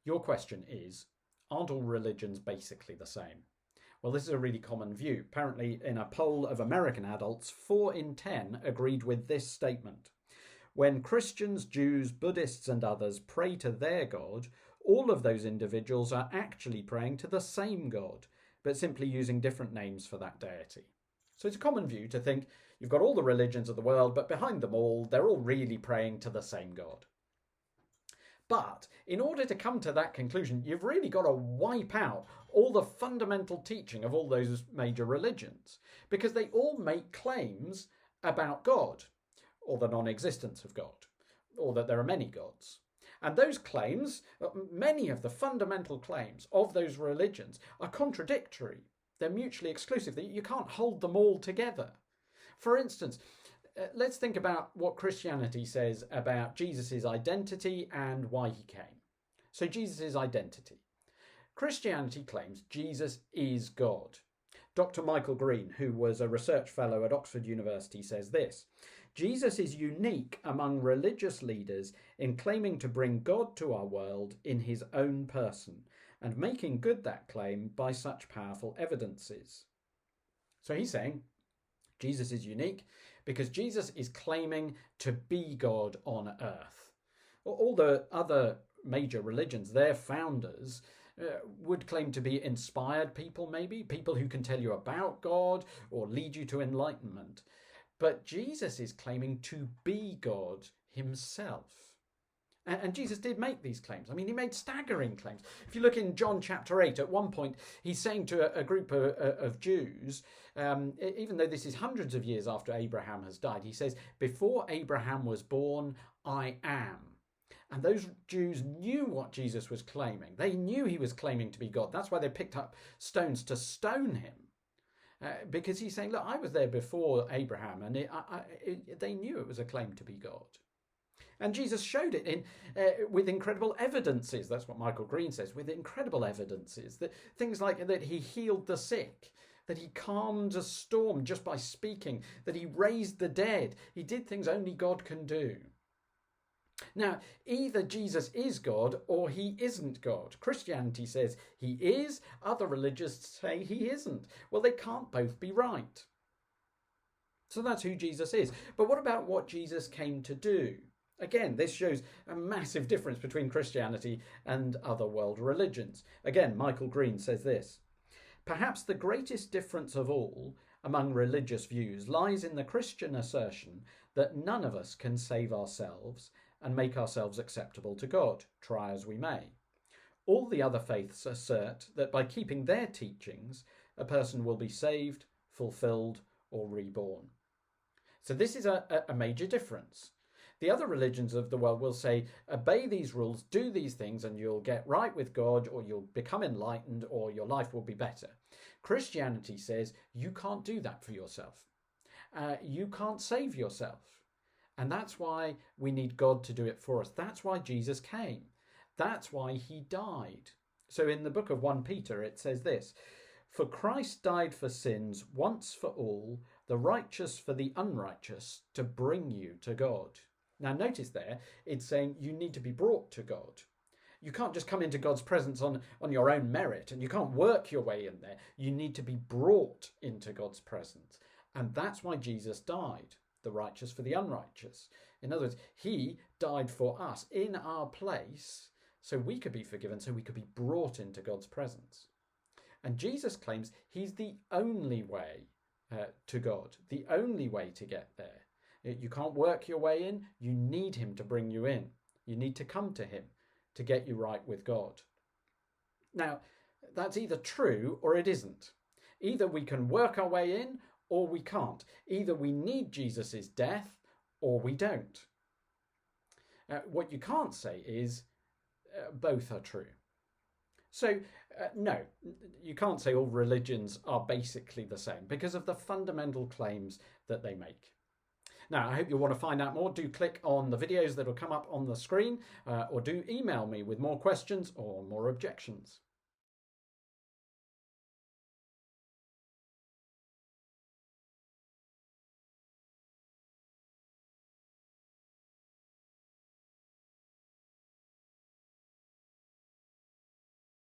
Your question is, aren't all religions basically the same? Well, this is a really common view. Apparently, in a poll of American adults, 4 in 10 agreed with this statement. When Christians, Jews, Buddhists and others pray to their God, all of those individuals are actually praying to the same God, but simply using different names for that deity. So it's a common view to think you've got all the religions of the world, but behind them all, they're all really praying to the same God. But in order to come to that conclusion, you've really got to wipe out all the fundamental teaching of all those major religions, because they all make claims about God, or the non-existence of God, or that there are many gods. And those claims, many of the fundamental claims of those religions, are contradictory. They're mutually exclusive. You can't hold them all together. For instance, let's think about what Christianity says about Jesus' identity and why he came. So Jesus' identity. Christianity claims Jesus is God. Dr. Michael Green, who was a research fellow at Oxford University, says this: Jesus is unique among religious leaders in claiming to bring God to our world in his own person and making good that claim by such powerful evidences. So he's saying Jesus is unique because Jesus is claiming to be God on earth. All the other major religions, their founders, would claim to be inspired people, maybe, people who can tell you about God or lead you to enlightenment. But Jesus is claiming to be God himself. And Jesus did make these claims. I mean, he made staggering claims. If you look in John chapter 8, at one point, he's saying to a group of Jews, even though this is hundreds of years after Abraham has died, he says, "Before Abraham was born, I am." And those Jews knew what Jesus was claiming. They knew he was claiming to be God. That's why they picked up stones to stone him. Because he's saying, look, I was there before Abraham. And they knew it was a claim to be God. And Jesus showed it with incredible evidences. That's what Michael Green says, with incredible evidences. That things like that he healed the sick, that he calmed a storm just by speaking, that he raised the dead. He did things only God can do. Now, either Jesus is God or he isn't God. Christianity says he is, other religions say he isn't. Well, they can't both be right. So that's who Jesus is. But what about what Jesus came to do? Again, this shows a massive difference between Christianity and other world religions. Again, Michael Green says this: "Perhaps the greatest difference of all among religious views lies in the Christian assertion that none of us can save ourselves and make ourselves acceptable to God, try as we may. All the other faiths assert that by keeping their teachings, a person will be saved, fulfilled, or reborn." So this is a major difference. The other religions of the world will say, obey these rules, do these things, and you'll get right with God, or you'll become enlightened, or your life will be better. Christianity says you can't do that for yourself. You can't save yourself. And that's why we need God to do it for us. That's why Jesus came. That's why he died. So in the book of 1 Peter, it says this: "For Christ died for sins once for all, the righteous for the unrighteous, to bring you to God." Now notice there, it's saying you need to be brought to God. You can't just come into God's presence on your own merit, and you can't work your way in there. You need to be brought into God's presence. And that's why Jesus died. The righteous for the unrighteous. In other words, he died for us in our place so we could be forgiven, so we could be brought into God's presence. And Jesus claims he's the only way to God, the only way to get there. You can't work your way in. You need him to bring you in. You need to come to him to get you right with God. Now, that's either true or it isn't. Either we can work our way in or we can't. Either we need Jesus' death or we don't. What you can't say is both are true. So, no, you can't say all religions are basically the same because of the fundamental claims that they make. Now, I hope you'll want to find out more. Do click on the videos that will come up on the screen or do email me with more questions or more objections.